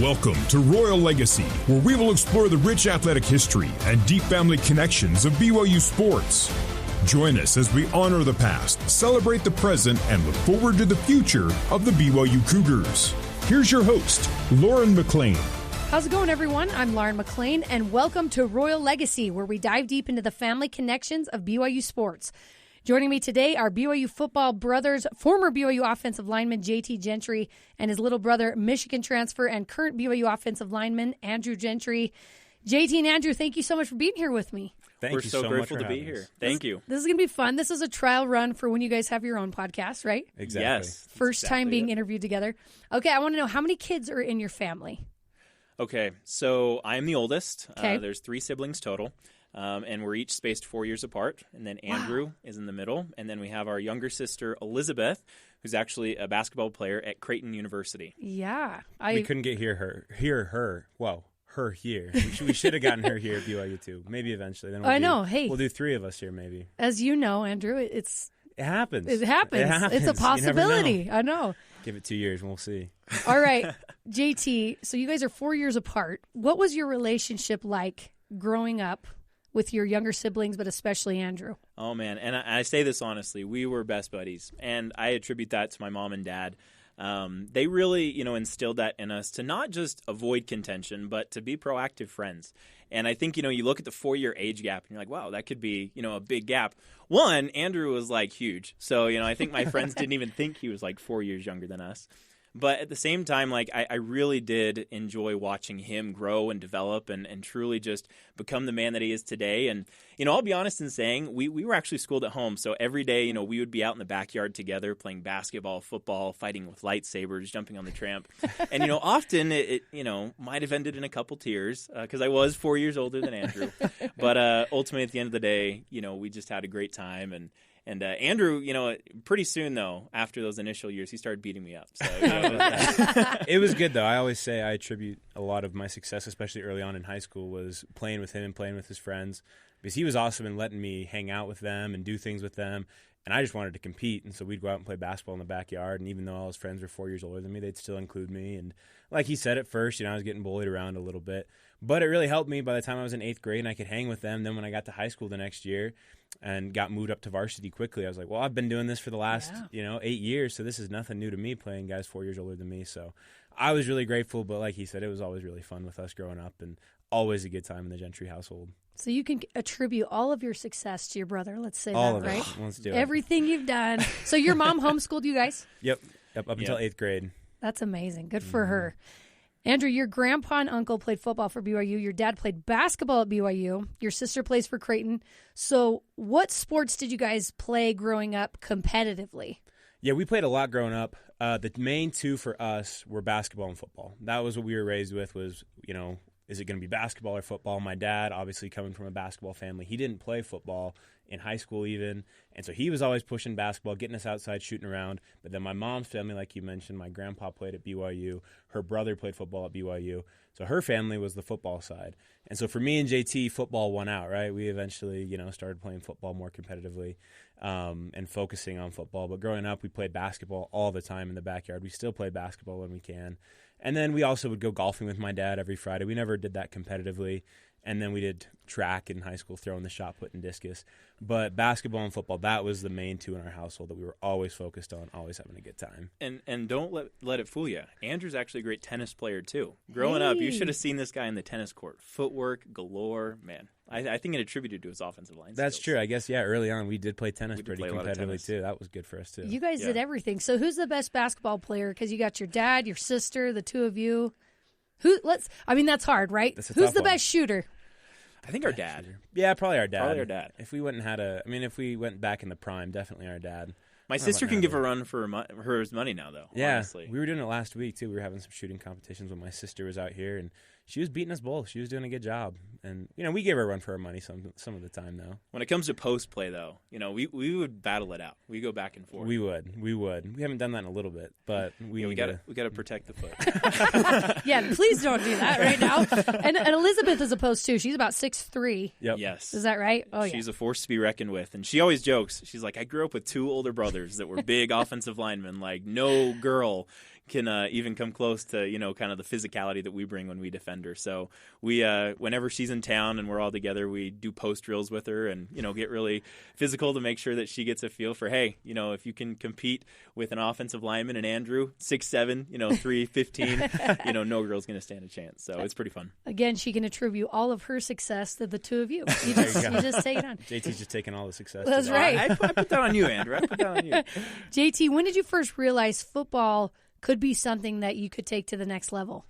Welcome to Royal Legacy, where we will explore the rich athletic history and deep family connections of BYU sports. Join us as we honor the past, celebrate the present, and look forward to the future of the BYU Cougars. Here's your host, Lauren McClain. How's it going, everyone? I'm Lauren McClain, and welcome to Royal Legacy, where we dive deep into the family connections of BYU sports. Joining me today are BYU football brothers, former BYU offensive lineman JT Gentry, and his little brother, Michigan transfer and current BYU offensive lineman, Andrew Gentry. JT and Andrew, thank you so much for being here with me. We're so grateful to be here. Thank you. This is going to be fun. This is a trial run for when you guys have your own podcast, right? Exactly. Yes. First time being interviewed together. Okay, I want to know, how many kids are in your family? Okay, so I'm the oldest. Okay. There's 3 siblings total. And we're each spaced 4 years apart. And then Andrew is in the middle. And then we have our younger sister, Elizabeth, who's actually a basketball player at Creighton University. Yeah. We couldn't get her. Whoa, her here. We should have gotten her here at BYU too. Maybe eventually. Then I know. Hey. We'll do 3 of us here maybe. As you know, Andrew, it happens. It happens. It's a possibility. I know. Give it 2 years and we'll see. All right, JT, so you guys are 4 years apart. What was your relationship like growing up with your younger siblings, but especially Andrew? Oh, man. And I say this honestly. We were best buddies. And I attribute that to my mom and dad. They really, instilled that in us to not just avoid contention, but to be proactive friends. And I think, you look at the 4-year age gap and you're like, wow, that could be, a big gap. One, Andrew was like huge. So, I think my friends didn't even think he was like 4 years younger than us. But at the same time, I really did enjoy watching him grow and develop and truly just become the man that he is today. And, I'll be honest in saying we were actually schooled at home. So every day, we would be out in the backyard together playing basketball, football, fighting with lightsabers, jumping on the tramp. And, often it might have ended in a couple tears because I was 4 years older than Andrew. But ultimately, at the end of the day, we just had a great time. And Andrew, pretty soon, though, after those initial years, he started beating me up. So, It was good, though. I always say I attribute a lot of my success, especially early on in high school, was playing with him and playing with his friends, because he was awesome in letting me hang out with them and do things with them. And I just wanted to compete, and so we'd go out and play basketball in the backyard. And even though all his friends were 4 years older than me, they'd still include me. And like he said at first, I was getting bullied around a little bit. But it really helped me by the time I was in 8th grade and I could hang with them. Then when I got to high school the next year and got moved up to varsity quickly, I was like, well, I've been doing this for the last 8 years, so this is nothing new to me, playing guys 4 years older than me. So I was really grateful, but like he said, it was always really fun with us growing up and always a good time in the Gentry household. So you can attribute all of your success to your brother, let's say all that, of right? It. Let's do it. Everything you've done. So your mom homeschooled you guys? Yep, up until 8th grade. That's amazing. Good for her. Andrew, your grandpa and uncle played football for BYU. Your dad played basketball at BYU. Your sister plays for Creighton. So what sports did you guys play growing up competitively? Yeah, we played a lot growing up. The main 2 for us were basketball and football. That was what we were raised with was, is it going to be basketball or football? My dad, obviously coming from a basketball family, he didn't play football in high school even. And so he was always pushing basketball, getting us outside, shooting around. But then my mom's family, like you mentioned, my grandpa played at BYU. Her brother played football at BYU. So her family was the football side. And so for me and JT, football won out, right? We eventually, started playing football more competitively and focusing on football. But growing up, we played basketball all the time in the backyard. We still play basketball when we can. And then we also would go golfing with my dad every Friday. We never did that competitively. And then we did track in high school, throwing the shot put and discus. But basketball and football, that was the main 2 in our household that we were always focused on, always having a good time. And don't let it fool you. Andrew's actually a great tennis player, too. Growing up, you should have seen this guy in the tennis court. Footwork, galore, man. I think it attributed to his offensive line That's skills. true. I guess, early on, we did play tennis pretty competitively, too. That was good for us, too. You guys did everything. So who's the best basketball player? Because you got your dad, your sister, the 2 of you. That's hard, right? Who's the best shooter? I think our dad. Yeah, probably our dad. If we went back in the prime, definitely our dad. My sister can give a run for her money now, though. Yeah, honestly. We were doing it last week, too. We were having some shooting competitions when my sister was out here, and she was beating us both. She was doing a good job. And, we gave her a run for our money some of the time, though. When it comes to post play, though, we would battle it out. We go back and forth. We would. We haven't done that in a little bit, but we got to protect the foot. Yeah, please don't do that right now. And Elizabeth is a post, too. She's about 6'3". Yep. Yes. Is that right? Oh, She's a force to be reckoned with. And she always jokes. She's like, I grew up with 2 older brothers that were big offensive linemen. Like, no girl can even come close to, kind of the physicality that we bring when we defend her. So we, whenever she's in town and we're all together, we do post drills with her and, get really physical to make sure that she gets a feel for, hey, if you can compete with an offensive lineman and Andrew, 6'7", 315, no girl's going to stand a chance. So it's pretty fun. Again, she can attribute all of her success to the two of you. You just take it on. JT's just taking all the success. That's right. I put that on you, Andrew. I put that on you. JT, when did you first realize football could be something that you could take to the next level?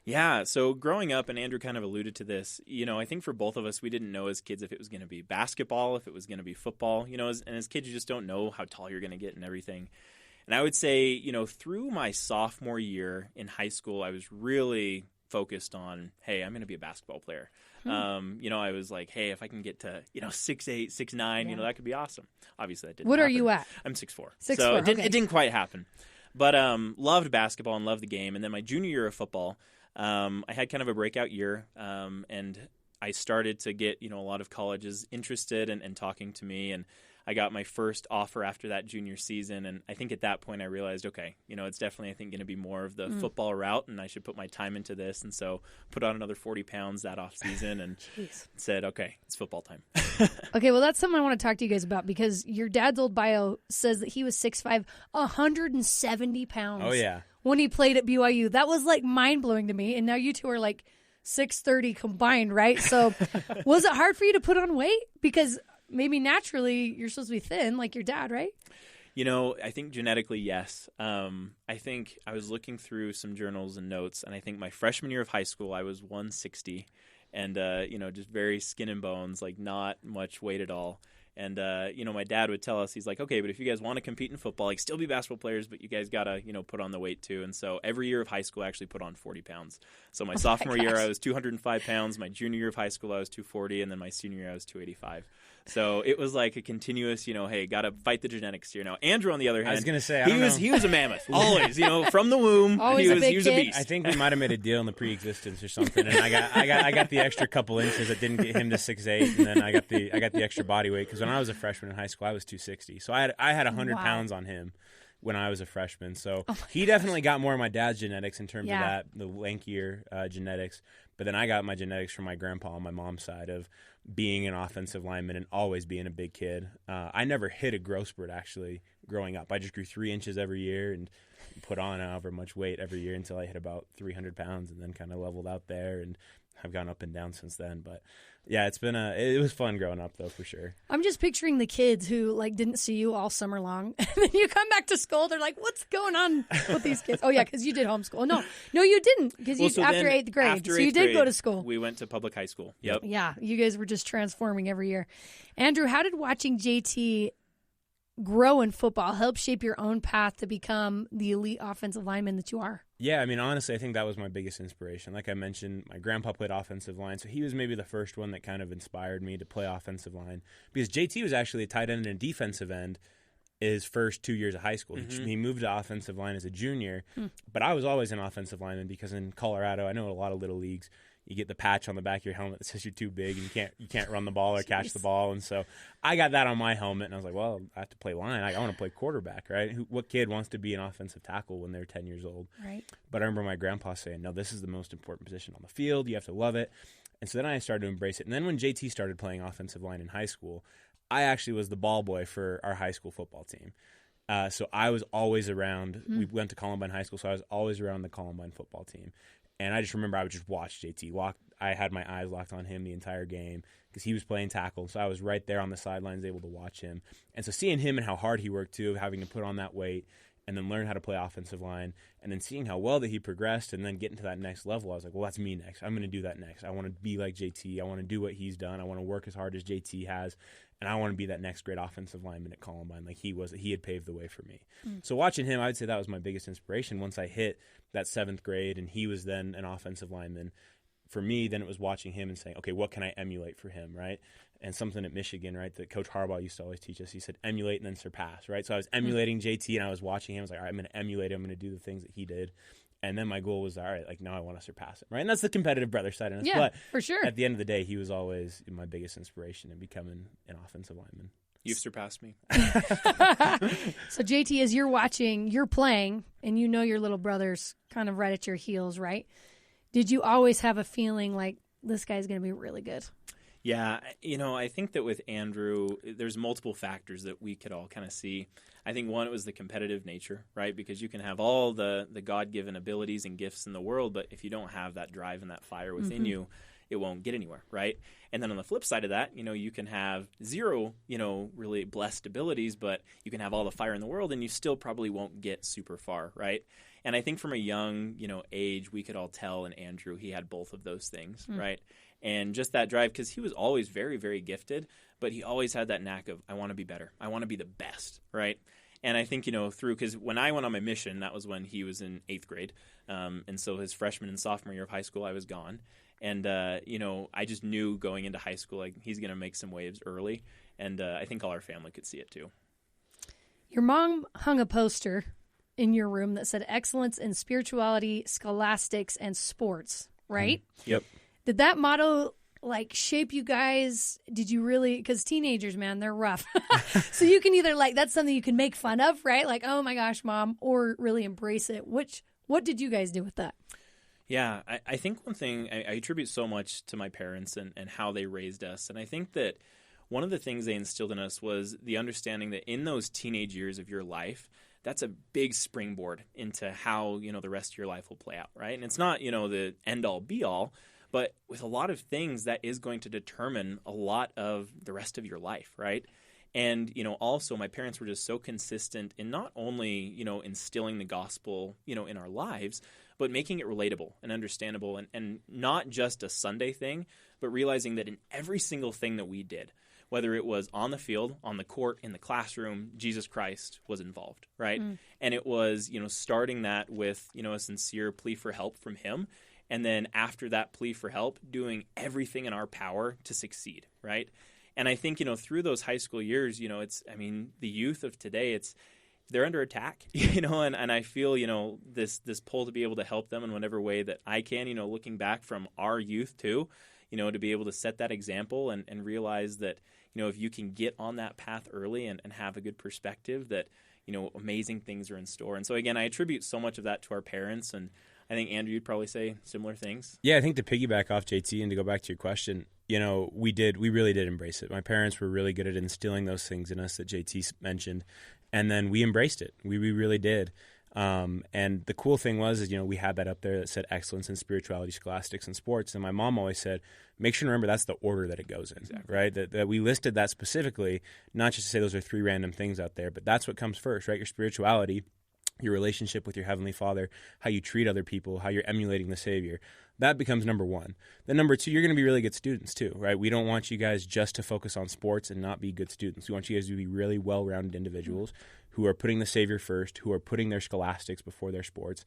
Yeah, so growing up, and Andrew kind of alluded to this, I think for both of us, we didn't know as kids if it was going to be basketball, if it was going to be football. And as kids, you just don't know how tall you're going to get and everything. And I would say, through my sophomore year in high school, I was really focused on, hey, I'm going to be a basketball player. I was like, hey, if I can get to, 6'8", 6'9", that could be awesome. Obviously, that didn't What happen. are you at? I'm 6'4". 6'4", so okay. it didn't quite happen. But loved basketball and loved the game. And then my junior year of football, I had kind of a breakout year, and I started to get, a lot of colleges interested and talking to me, and I got my first offer after that junior season, and I think at that point I realized, okay, it's definitely, I think, going to be more of the football route, and I should put my time into this, and so put on another 40 pounds that off season, and said, okay, it's football time. Okay, well, that's something I want to talk to you guys about, because your dad's old bio says that he was 6'5", 170 pounds. Oh, yeah. When he played at BYU. That was, mind-blowing to me, and now you two are, 630 combined, right? So was it hard for you to put on weight? Because maybe naturally you're supposed to be thin like your dad, right? I think genetically, yes. I think I was looking through some journals and notes, and I think my freshman year of high school, I was 160 and, just very skin and bones, not much weight at all. And, my dad would tell us, he's like, okay, but if you guys want to compete in football, still be basketball players, but you guys got to, put on the weight too. And so every year of high school, I actually put on 40 pounds. So my sophomore year, I was 205 pounds. My junior year of high school, I was 240. And then my senior year, I was 285. So it was like a continuous, hey, got to fight the genetics here. Now, Andrew, on the other hand, I was going to say, he was a mammoth. Always, from the womb, Always he was a beast. I think we might have made a deal in the pre-existence or something, and I got the extra couple inches that didn't get him to 6'8", and then I got the extra body weight, because when I was a freshman in high school, I was 260. So I had 100 pounds on him when I was a freshman. So he definitely got more of my dad's genetics in terms of that, the lankier genetics. But then I got my genetics from my grandpa on my mom's side of being an offensive lineman and always being a big kid. I never hit a growth spurt, actually, growing up. I just grew 3 inches every year and put on however much weight every year until I hit about 300 pounds, and then kind of leveled out there, and have gone up and down since then. But yeah, it was fun growing up, though, for sure. I'm just picturing the kids who didn't see you all summer long, and then you come back to school. They're like, "What's going on with these kids?" Oh yeah, because you did homeschool. No, you didn't, because after 8th grade, so you did go to school. We went to public high school. Yep. Yeah, you guys were just transforming every year. Andrew, how did watching JT grow in football help shape your own path to become the elite offensive lineman that you are? Yeah, I mean, honestly, I think that was my biggest inspiration. Like I mentioned, my grandpa played offensive line, so he was maybe the first one that kind of inspired me to play offensive line, because JT was actually a tight end and a defensive end his first 2 years of high school. Mm-hmm. He moved to offensive line as a junior, but I was always an offensive lineman, because in Colorado, I know a lot of little leagues, you get the patch on the back of your helmet that says you're too big and you can't run the ball or catch the ball. And so I got that on my helmet, and I was like, well, I have to play line. I want to play quarterback, right? What kid wants to be an offensive tackle when they're 10 years old? Right. But I remember my grandpa saying, no, this is the most important position on the field. You have to love it. And so then I started to embrace it. And then when JT started playing offensive line in high school, I actually was the ball boy for our high school football team. So I was always around. We went to Columbine High School, so I was always around the Columbine football team. And I just remember I would just watch JT. I had my eyes locked on him the entire game, because he was playing tackle. So I was right there on the sidelines able to watch him. And so seeing him and how hard he worked too, having to put on that weight and then learn how to play offensive line, and then seeing how well that he progressed and then getting to that next level, I was like, well, that's me next. I'm going to do that next. I want to be like JT. I want to do what he's done. I want to work as hard as JT has. And I want to be that next great offensive lineman at Columbine like he was. He had paved the way for me. So watching him, I would say that was my biggest inspiration once I hit that 7th grade and he was then an offensive lineman. For me, then it was watching him and saying, okay, what can I emulate for him, right? And something at Michigan, right, that Coach Harbaugh used to always teach us. He said, emulate and then surpass, right? So I was emulating JT, and I was watching him. I was like, all right, I'm going to emulate him. I'm going to do the things that he did. And then my goal was, all right, now I want to surpass him, right? And that's the competitive brother side of us. Yeah, but for sure. At the end of the day, he was always my biggest inspiration in becoming an offensive lineman. You've surpassed me. So, JT, as you're watching, you're playing, and you know your little brother's kind of right at your heels, right? Did you always have a feeling like this guy's going to be really good? Yeah, I think that with Andrew, there's multiple factors that we could all kind of see. I think one, it was the competitive nature, right? Because you can have all the God-given abilities and gifts in the world, but if you don't have that drive and that fire within you, it won't get anywhere, right? And then on the flip side of that, you can have zero, really blessed abilities, but you can have all the fire in the world and you still probably won't get super far, right? And I think from a young, age, we could all tell in Andrew he had both of those things, right? And just that drive, because he was always very, very gifted, but he always had that knack of, I want to be better. I want to be the best, right? And I think, because when I went on my mission, that was when he was in 8th grade. And so his freshman and sophomore year of high school, I was gone. And, I just knew going into high school, like, he's going to make some waves early. And I think all our family could see it too. Your mom hung a poster in your room that said excellence in spirituality, scholastics, and sports, right? Yep. Did that motto shape you guys? Did you really, because teenagers, man, they're rough. So you can either that's something you can make fun of, right? Like, oh my gosh, mom, or really embrace it. What did you guys do with that? Yeah, I think one thing, I attribute so much to my parents and how they raised us. And I think that one of the things they instilled in us was the understanding that in those teenage years of your life, that's a big springboard into how, the rest of your life will play out, right? And it's not, the end-all, be-all, but with a lot of things, that is going to determine a lot of the rest of your life, right? And, also my parents were just so consistent in not only, instilling the gospel, in our lives, but making it relatable and understandable and not just a Sunday thing, but realizing that in every single thing that we did, whether it was on the field, on the court, in the classroom, Jesus Christ was involved, right? And it was, starting that with, a sincere plea for help from him. And then after that plea for help, doing everything in our power to succeed, right? And I think, through those high school years, the youth of today, they're under attack, and I feel, this pull to be able to help them in whatever way that I can, looking back from our youth too, to be able to set that example and realize that, if you can get on that path early and have a good perspective that, amazing things are in store. And so again, I attribute so much of that to our parents, and I think, Andrew, you'd probably say similar things. Yeah, I think to piggyback off JT and to go back to your question, we really did embrace it. My parents were really good at instilling those things in us that JT mentioned, and then we embraced it. We really did. And the cool thing was, we had that up there that said excellence in spirituality, scholastics, and sports. And my mom always said, make sure to remember that's the order that it goes in, exactly. Right? That we listed that specifically, not just to say those are 3 random things out there, but that's what comes first, right? Your spirituality, your relationship with your Heavenly Father, how you treat other people, how you're emulating the Savior. That becomes number 1. Then number 2, you're going to be really good students too, right? We don't want you guys just to focus on sports and not be good students. We want you guys to be really well-rounded individuals who are putting the Savior first, who are putting their scholastics before their sports.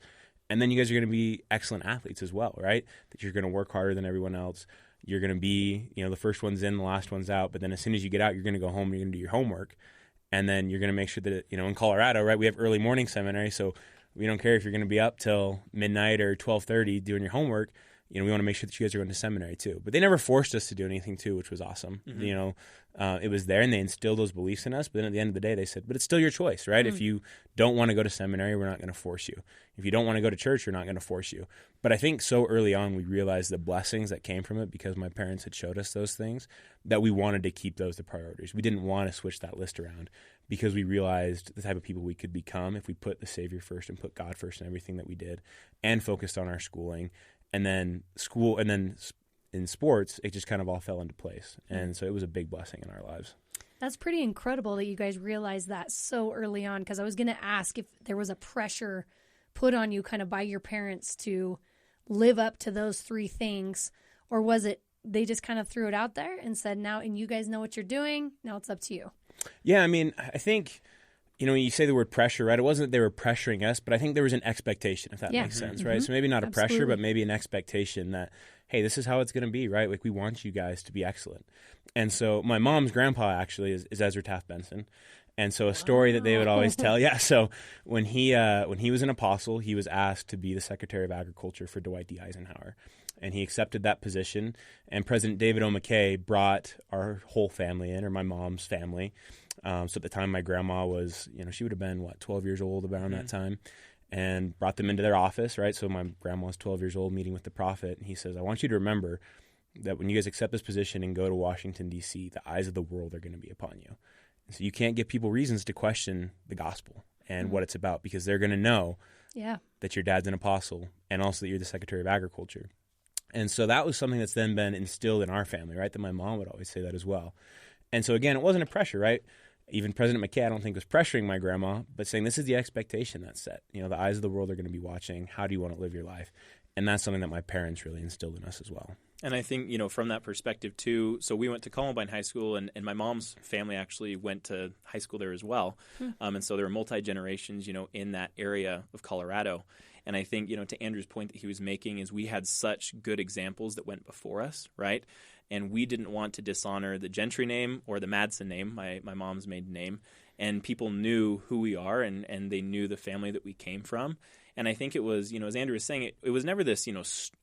And then you guys are going to be excellent athletes as well, right? That you're going to work harder than everyone else. You're going to be, the first one's in, the last one's out. But then as soon as you get out, you're going to go home and you're going to do your homework. And then you're going to make sure that, in Colorado, right, we have early morning seminary, so we don't care if you're going to be up till midnight or 12:30 doing your homework. We want to make sure that you guys are going to seminary too. But they never forced us to do anything too, which was awesome. It was there, and they instilled those beliefs in us. But then at the end of the day, they said, but it's still your choice, right? If you don't want to go to seminary, we're not going to force you. If you don't want to go to church, we're not going to force you. But I think so early on, we realized the blessings that came from it because my parents had showed us those things, that we wanted to keep those the priorities. We didn't want to switch that list around because we realized the type of people we could become if we put the Savior first and put God first in everything that we did and focused on our schooling. And then in sports, it just kind of all fell into place. And so it was a big blessing in our lives. That's pretty incredible that you guys realized that so early on, because I was going to ask if there was a pressure put on you kind of by your parents to live up to those 3 things, or was it they just kind of threw it out there and said, now, and you guys know what you're doing, now it's up to you? Yeah, I think, when you say the word pressure, right, it wasn't that they were pressuring us, but I think there was an expectation, if that makes sense, right? So maybe not a pressure, but maybe an expectation that, hey, this is how it's going to be, right? Like, we want you guys to be excellent. And so my mom's grandpa actually is Ezra Taft Benson. And so a story that they would always tell, so when he was an apostle, he was asked to be the Secretary of Agriculture for Dwight D. Eisenhower. And he accepted that position. And President David O. McKay brought our whole family in, or my mom's family, So at the time, my grandma was, she would have been, 12 years old around that time, and brought them into their office, right? So my grandma was 12 years old meeting with the prophet, and he says, I want you to remember that when you guys accept this position and go to Washington, D.C., the eyes of the world are going to be upon you. And so you can't give people reasons to question the gospel and what it's about, because they're going to know that your dad's an apostle and also that you're the Secretary of Agriculture. And so that was something that's then been instilled in our family, right? That my mom would always say that as well. And so again, it wasn't a pressure, right? Even President McKay, I don't think, was pressuring my grandma, but saying this is the expectation that's set. The eyes of the world are going to be watching. How do you want to live your life? And that's something that my parents really instilled in us as well. And I think, from that perspective too, so we went to Columbine High School, and my mom's family actually went to high school there as well. And so there were multi-generations, in that area of Colorado. And I think, to Andrew's point that he was making is we had such good examples that went before us, right? And we didn't want to dishonor the Gentry name or the Madsen name, my mom's maiden name. And people knew who we are, and they knew the family that we came from. And I think it was, as Andrew was saying, it was never this,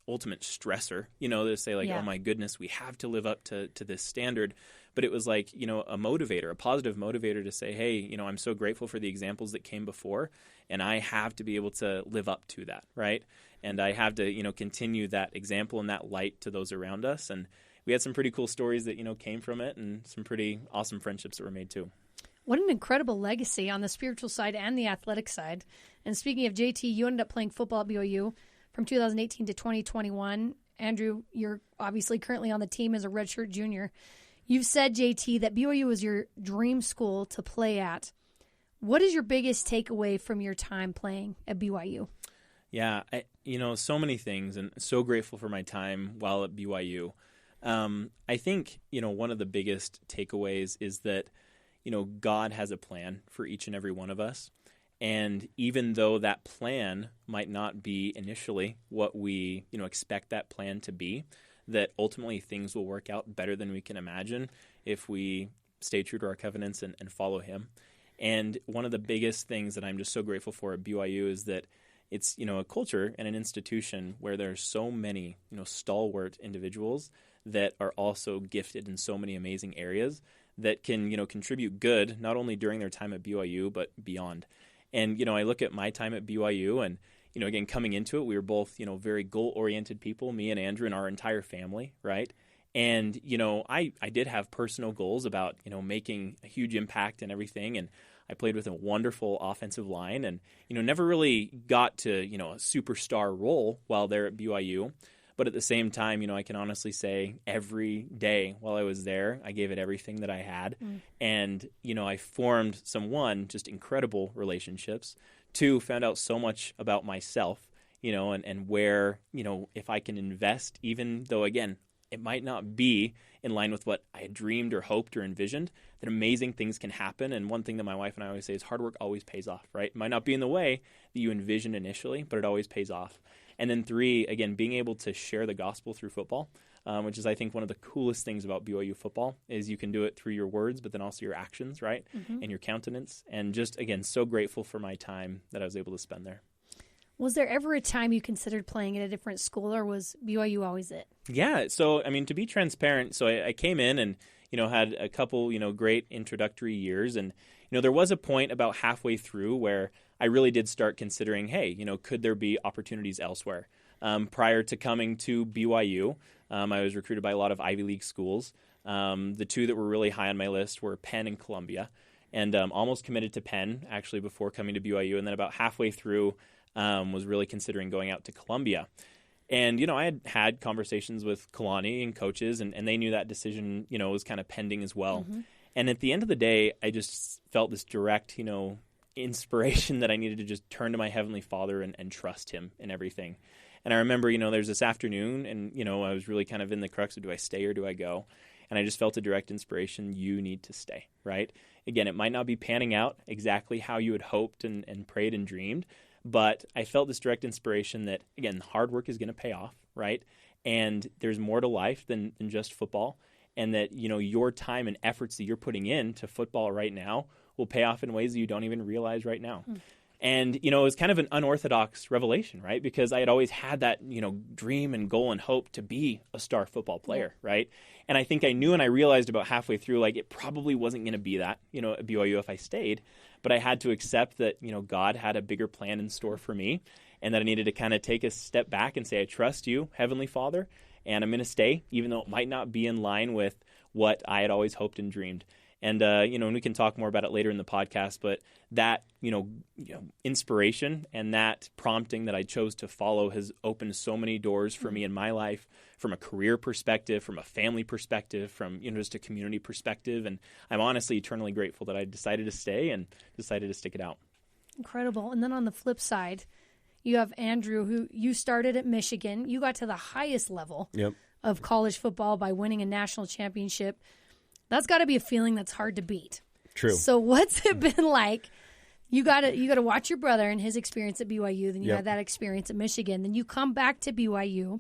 ultimate stressor, to say like, oh my goodness, we have to live up to this standard. But it was like, a motivator, a positive motivator to say, hey, I'm so grateful for the examples that came before, and I have to be able to live up to that, right? And I have to, continue that example and that light to those around us. And we had some pretty cool stories that, came from it, and some pretty awesome friendships that were made too. What an incredible legacy on the spiritual side and the athletic side. And speaking of JT, you ended up playing football at BYU from 2018 to 2021. Andrew, you're obviously currently on the team as a redshirt junior. You've said, JT, that BYU was your dream school to play at. What is your biggest takeaway from your time playing at BYU? Yeah, so many things, and so grateful for my time while at BYU. I think, one of the biggest takeaways is that, God has a plan for each and every one of us. And even though that plan might not be initially what we, expect that plan to be, that ultimately things will work out better than we can imagine if we stay true to our covenants and follow him. And one of the biggest things that I'm just so grateful for at BYU is that it's, a culture and an institution where there's so many, stalwart individuals that are also gifted in so many amazing areas that can, contribute good, not only during their time at BYU, but beyond. And, I look at my time at BYU and, again, coming into it, we were both, very goal-oriented people, me and Andrew and our entire family, right? And, I did have personal goals about, making a huge impact and everything. And I played with a wonderful offensive line and, never really got to, a superstar role while there at BYU. But at the same time, I can honestly say every day while I was there, I gave it everything that I had. And, I formed just incredible relationships. 2, found out so much about myself, and where, if I can invest, even though, again, it might not be in line with what I had dreamed or hoped or envisioned, that amazing things can happen. And one thing that my wife and I always say is hard work always pays off, right? It might not be in the way that you envisioned initially, but it always pays off. And then 3, again, being able to share the gospel through football, which is, I think, one of the coolest things about BYU football is you can do it through your words, but then also your actions, right, and your countenance. And just, again, so grateful for my time that I was able to spend there. Was there ever a time you considered playing at a different school, or was BYU always it? Yeah, so, to be transparent, so I came in and, had a couple, great introductory years. And, there was a point about halfway through where I really did start considering, hey, could there be opportunities elsewhere? Prior to coming to BYU, I was recruited by a lot of Ivy League schools. The 2 that were really high on my list were Penn and Columbia, and almost committed to Penn, actually, before coming to BYU. And then about halfway through, was really considering going out to Columbia. And, I had conversations with Kalani and coaches, and they knew that decision, was kind of pending as well. And at the end of the day, I just felt this direct, inspiration that I needed to just turn to my Heavenly Father and trust him in everything. And I remember, there's this afternoon and, I was really kind of in the crux of do I stay or do I go? And I just felt a direct inspiration, you need to stay, right? Again, it might not be panning out exactly how you had hoped and prayed and dreamed, but I felt this direct inspiration that, again, hard work is going to pay off, right? And there's more to life than just football. And that, your time and efforts that you're putting into football right now will pay off in ways that you don't even realize right now. And, it was kind of an unorthodox revelation, right? Because I had always had that, dream and goal and hope to be a star football player, right? And I think I knew and I realized about halfway through, like, it probably wasn't going to be that, at BYU if I stayed. But I had to accept that, God had a bigger plan in store for me and that I needed to kind of take a step back and say, I trust you, Heavenly Father, and I'm going to stay, even though it might not be in line with what I had always hoped and dreamed. And, and we can talk more about it later in the podcast, but that, inspiration and that prompting that I chose to follow has opened so many doors for me in my life, from a career perspective, from a family perspective, from, just a community perspective. And I'm honestly eternally grateful that I decided to stay and decided to stick it out. Incredible. And then on the flip side, you have Andrew, who you started at Michigan. You got to the highest level of college football by winning a national championship. That's got to be a feeling that's hard to beat. True. So what's it been like? You got to watch your brother and his experience at BYU. Then you had that experience at Michigan. Then you come back to BYU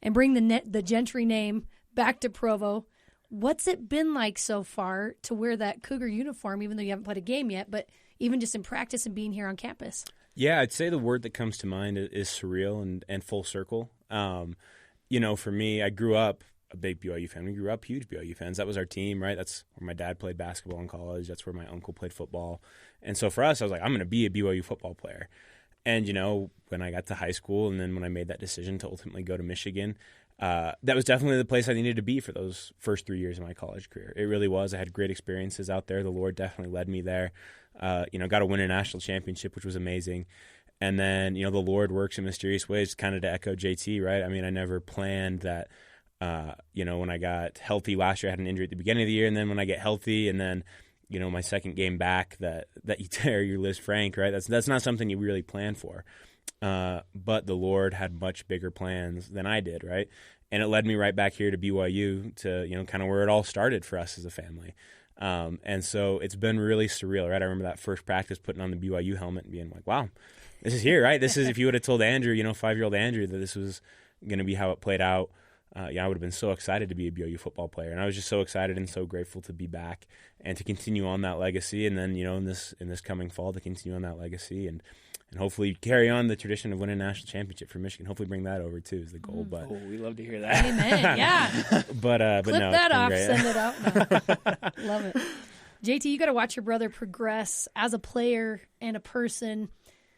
and bring the Gentry name back to Provo. What's it been like so far to wear that Cougar uniform, even though you haven't played a game yet, but even just in practice and being here on campus? Yeah, I'd say the word that comes to mind is surreal and full circle. For me, I grew up a big BYU fan. We grew up huge BYU fans. That was our team, right? That's where my dad played basketball in college. That's where my uncle played football. And so for us, I was like, I'm going to be a BYU football player. And, when I got to high school and then when I made that decision to ultimately go to Michigan, that was definitely the place I needed to be for those first 3 years of my college career. It really was. I had great experiences out there. The Lord definitely led me there. Got to win a national championship, which was amazing. And then, the Lord works in mysterious ways, kind of to echo JT, right? I mean, I never planned that. When I got healthy last year, I had an injury at the beginning of the year, and then when I get healthy, and then, my second game back, that you tear your Liz Frank, right? That's not something you really plan for. But the Lord had much bigger plans than I did, right? And it led me right back here to BYU to, kind of where it all started for us as a family. And so it's been really surreal, right? I remember that first practice putting on the BYU helmet and being like, wow, this is here, right? This is, if you would have told Andrew, 5-year-old Andrew, that this was going to be how it played out. I would have been so excited to be a BYU football player, and I was just so excited and so grateful to be back and to continue on that legacy. And then, in this coming fall, to continue on that legacy and hopefully carry on the tradition of winning a national championship for Michigan. Hopefully, bring that over too is the goal. But we love to hear that. Amen. Yeah. but clip no, that off, great. send it out. No. Love it. JT, you got to watch your brother progress as a player and a person.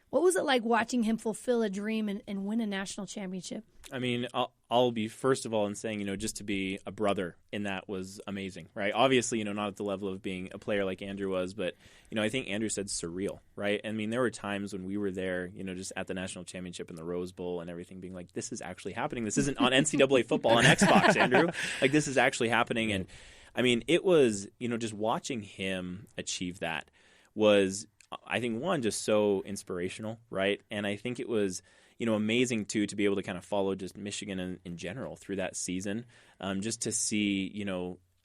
What was it like watching him fulfill a dream and win a national championship? I mean, I'll be first of all in saying, just to be a brother in that was amazing, right? Obviously, not at the level of being a player like Andrew was, but, I think Andrew said surreal, right? I mean, there were times when we were there, just at the national championship in the Rose Bowl and everything being like, this is actually happening. This isn't on NCAA football on Xbox, Andrew. Like, this is actually happening. And, I mean, it was, just watching him achieve that was, I think, one, just so inspirational, right? And I think it was, amazing, too, to be able to kind of follow just Michigan in general through that season, just to see,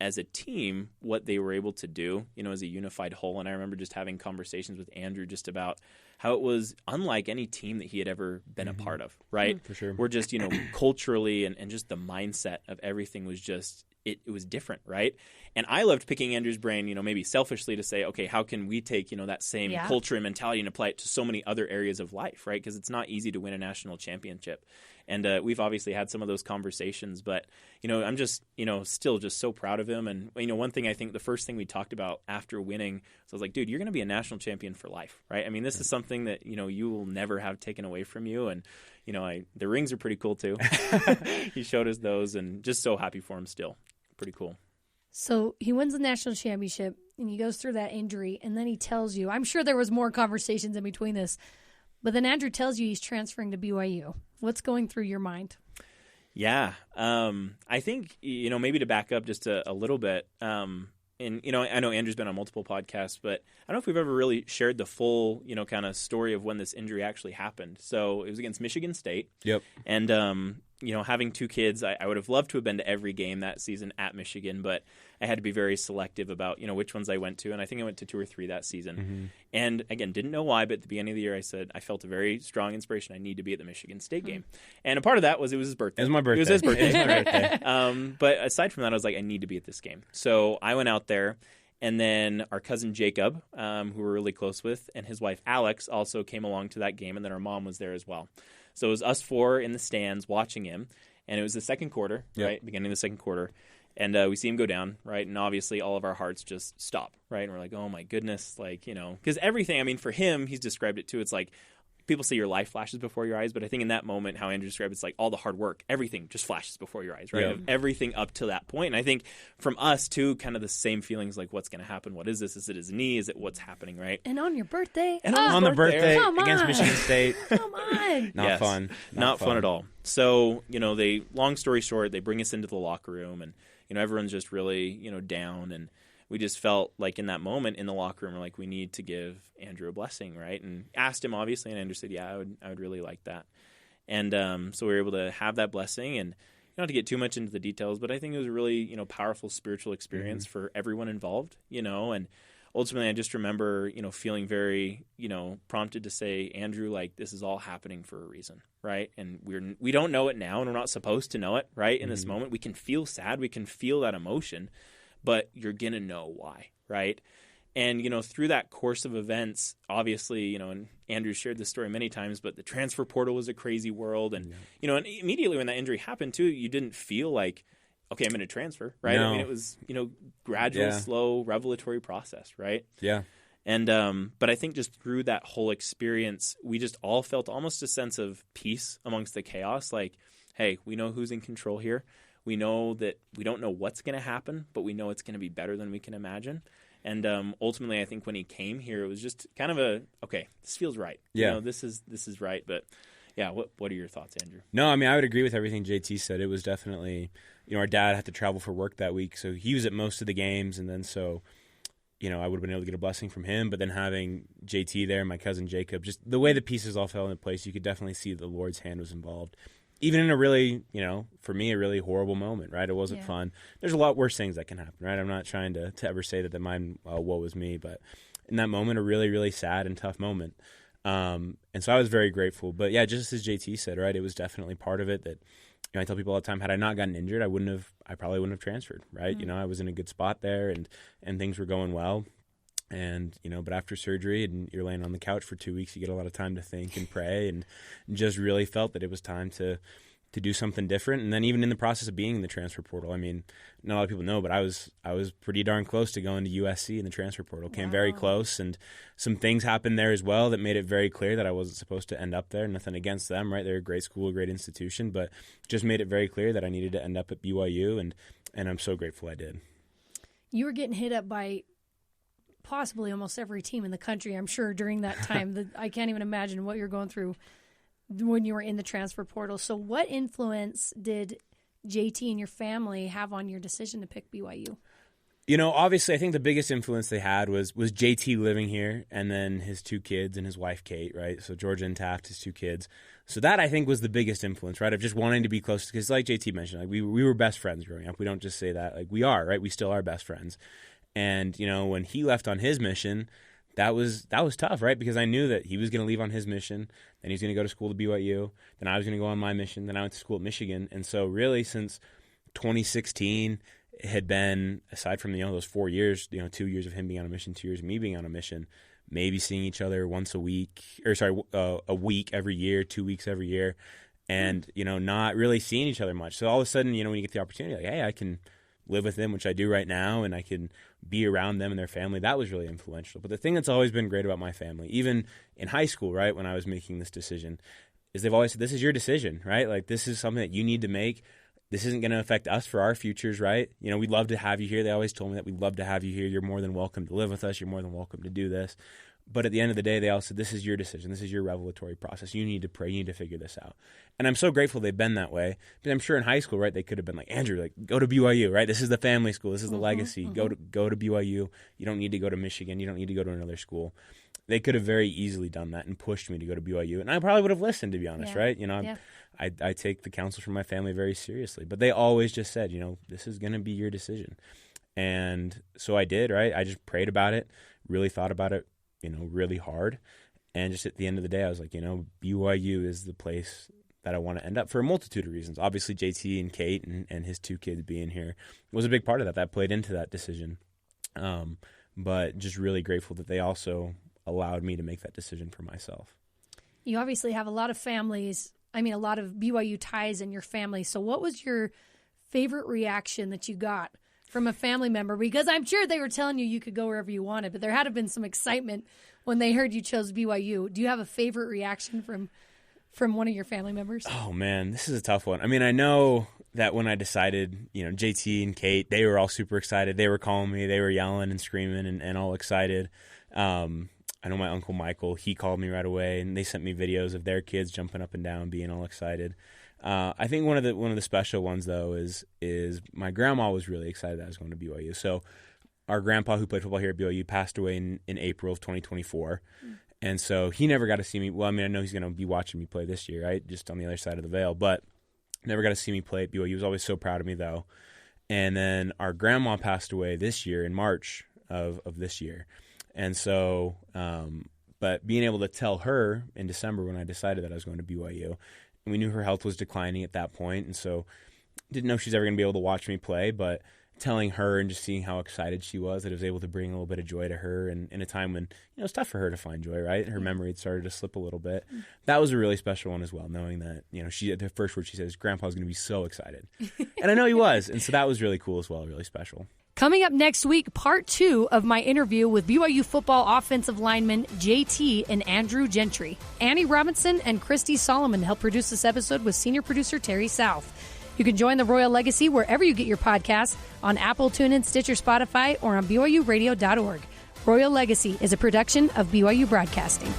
as a team, what they were able to do, as a unified whole. And I remember just having conversations with Andrew just about how it was unlike any team that he had ever been a part of, right? For sure. We're just, culturally and just the mindset of everything was just, it was different, right? And I loved picking Andrew's brain, maybe selfishly to say, okay, how can we take, that same culture and mentality and apply it to so many other areas of life, right? Because it's not easy to win a national championship. And we've obviously had some of those conversations, but, I'm just, still just so proud of him. And, one thing I think the first thing we talked about after winning, so I was like, dude, you're going to be a national champion for life, right? I mean, this is something that, you will never have taken away from you. And, the rings are pretty cool too. He showed us those and just so happy for him still. Pretty cool. So he wins the national championship and he goes through that injury and then he tells you, I'm sure there was more conversations in between this, but then Andrew tells you he's transferring to BYU. What's going through your mind? Yeah. I think, maybe to back up just a little bit, and, I know Andrew's been on multiple podcasts, but I don't know if we've ever really shared the full, kind of story of when this injury actually happened. So it was against Michigan State. Yep. And, having two kids, I would have loved to have been to every game that season at Michigan, but I had to be very selective about, which ones I went to. And I think I went to 2 or 3 that season. Mm-hmm. And again, didn't know why, but at the beginning of the year, I said, I felt a very strong inspiration. I need to be at the Michigan State game. And a part of that was it was his birthday. It was my birthday. It was his birthday. It was my birthday. But aside from that, I was like, I need to be at this game. So I went out there. And then our cousin Jacob, who we're really close with, and his wife Alex also came along to that game, and then our mom was there as well. So it was us four in the stands watching him, and it was the second quarter, right, beginning of the second quarter, and we see him go down, right, and obviously all of our hearts just stop, right, and we're like, oh my goodness, like, because everything, I mean, for him, he's described it too, it's like, people say your life flashes before your eyes, but I think in that moment, how Andrew described it's like all the hard work, everything just flashes before your eyes, right? Yeah. Everything up to that point. And I think from us too, kind of the same feelings like what's going to happen? What is this? Is it his knee? Is it what's happening, right? And on your birthday. And on the birthday Come against on. Michigan State. Come on. Not fun. Not fun at all. So, they, long story short, they bring us into the locker room and, everyone's just really, down, and we just felt like in that moment in the locker room, we're like, we need to give Andrew a blessing, right? And asked him, obviously, and Andrew said, yeah, I would really like that. And so we were able to have that blessing, and not to get too much into the details, but I think it was a really, powerful spiritual experience for everyone involved, and ultimately I just remember, feeling very, prompted to say, Andrew, like, this is all happening for a reason, right? And we don't know it now, and we're not supposed to know it, right? In this moment, we can feel sad, we can feel that emotion, but you're going to know why, right? And, through that course of events, obviously, and Andrew shared this story many times, but the transfer portal was a crazy world. And, and immediately when that injury happened too, you didn't feel like, okay, I'm going to transfer, right? No. I mean, it was, gradual, slow, revelatory process, right? Yeah. And, but I think just through that whole experience, we just all felt almost a sense of peace amongst the chaos. Like, hey, we know who's in control here. We know that we don't know what's going to happen, but we know it's going to be better than we can imagine. And ultimately, I think when he came here, it was just kind of okay, this feels right. Yeah. This is right. But yeah, what are your thoughts, Andrew? No, I mean, I would agree with everything JT said. It was definitely, our dad had to travel for work that week, so he was at most of the games, and then so, I would have been able to get a blessing from him. But then having JT there, my cousin Jacob, just the way the pieces all fell into place, you could definitely see the Lord's hand was involved. Even in a really, for me, a really horrible moment, right? It wasn't fun. There's a lot worse things that can happen, right? I'm not trying to ever say that mine, woe was me, but in that moment, a really, really sad and tough moment. And so I was very grateful. But yeah, just as JT said, right, it was definitely part of it that, I tell people all the time, had I not gotten injured, I probably wouldn't have transferred, right? Mm-hmm. I was in a good spot there and things were going well. And, but after surgery and you're laying on the couch for 2 weeks, you get a lot of time to think and pray, and just really felt that it was time to do something different. And then even in the process of being in the transfer portal, I mean, not a lot of people know, but I was pretty darn close to going to USC in the transfer portal. Came very close, and some things happened there as well that made it very clear that I wasn't supposed to end up there. Nothing against them, right? They're a great school, a great institution, but just made it very clear that I needed to end up at BYU, and I'm so grateful I did. You were getting hit up by possibly almost every team in the country, I'm sure, during that time. I can't even imagine what you're going through when you were in the transfer portal. So what influence did JT and your family have on your decision to pick BYU? Obviously, I think the biggest influence they had was JT living here, and then his two kids and his wife, Kate, right? So Georgia and Taft, his two kids. So that, I think, was the biggest influence, right, of just wanting to be close. Because like JT mentioned, like we were best friends growing up. We don't just say that. Like, we are, right? We still are best friends. And, when he left on his mission, that was tough, right? Because I knew that he was going to leave on his mission, then he was going to go to school to BYU, then I was going to go on my mission, then I went to school at Michigan. And so really since 2016, it had been, aside from, those 4 years, 2 years of him being on a mission, 2 years of me being on a mission, maybe seeing each other once a week, a week every year, 2 weeks every year, and, not really seeing each other much. So all of a sudden, when you get the opportunity, like, hey, I can live with them, which I do right now, and I can be around them and their family. That was really influential. But the thing that's always been great about my family, even in high school, right, when I was making this decision, is they've always said, this is your decision, right? Like, this is something that you need to make. This isn't going to affect us for our futures, right? We'd love to have you here. They always told me that we'd love to have you here. You're more than welcome to live with us. You're more than welcome to do this. But at the end of the day, they all said, this is your decision. This is your revelatory process. You need to pray. You need to figure this out. And I'm so grateful they've been that way. But I'm sure in high school, right, they could have been like, Andrew, like, go to BYU, right? This is the family school. This is the legacy. Mm-hmm. Go to BYU. You don't need to go to Michigan. You don't need to go to another school. They could have very easily done that and pushed me to go to BYU. And I probably would have listened, to be honest, right? I take the counsel from my family very seriously. But they always just said, this is going to be your decision. And so I did, right? I just prayed about it, really thought about it, really hard. And just at the end of the day, I was like, BYU is the place that I want to end up for a multitude of reasons. Obviously, JT and Kate and his two kids being here was a big part of that. That played into that decision. But just really grateful that they also allowed me to make that decision for myself. You obviously have a lot of families, a lot of BYU ties in your family. So what was your favorite reaction that you got from a family member? Because I'm sure they were telling you could go wherever you wanted, but there had to have been some excitement when they heard you chose BYU. Do you have a favorite reaction from one of your family members? Oh, man, this is a tough one. I know that when I decided, JT and Kate, they were all super excited. They were calling me. They were yelling and screaming and all excited. I know my Uncle Michael, he called me right away, and they sent me videos of their kids jumping up and down, being all excited. I think one of the special ones, though, is my grandma was really excited that I was going to BYU. So our grandpa, who played football here at BYU, passed away in April of 2024. And so he never got to see me. Well, I know he's going to be watching me play this year, right, just on the other side of the veil. But never got to see me play at BYU. He was always so proud of me, though. And then our grandma passed away this year in March of this year. And so, but being able to tell her in December when I decided that I was going to BYU, and we knew her health was declining at that point, and so didn't know if she's ever going to be able to watch me play, but telling her and just seeing how excited she was that it was able to bring a little bit of joy to her, and in a time when it's tough for her to find joy, right? Her memory had started to slip a little bit. That was a really special one as well, knowing that the first word she says, "Grandpa's going to be so excited," and I know he was, and so that was really cool as well, really special. Coming up next week, part 2 of my interview with BYU football offensive linemen JT and Andrew Gentry. Annie Robinson and Christy Solomon helped produce this episode with senior producer Terry South. You can join the Royal Legacy wherever you get your podcasts, on Apple, TuneIn, Stitcher, Spotify, or on BYUradio.org. Royal Legacy is a production of BYU Broadcasting.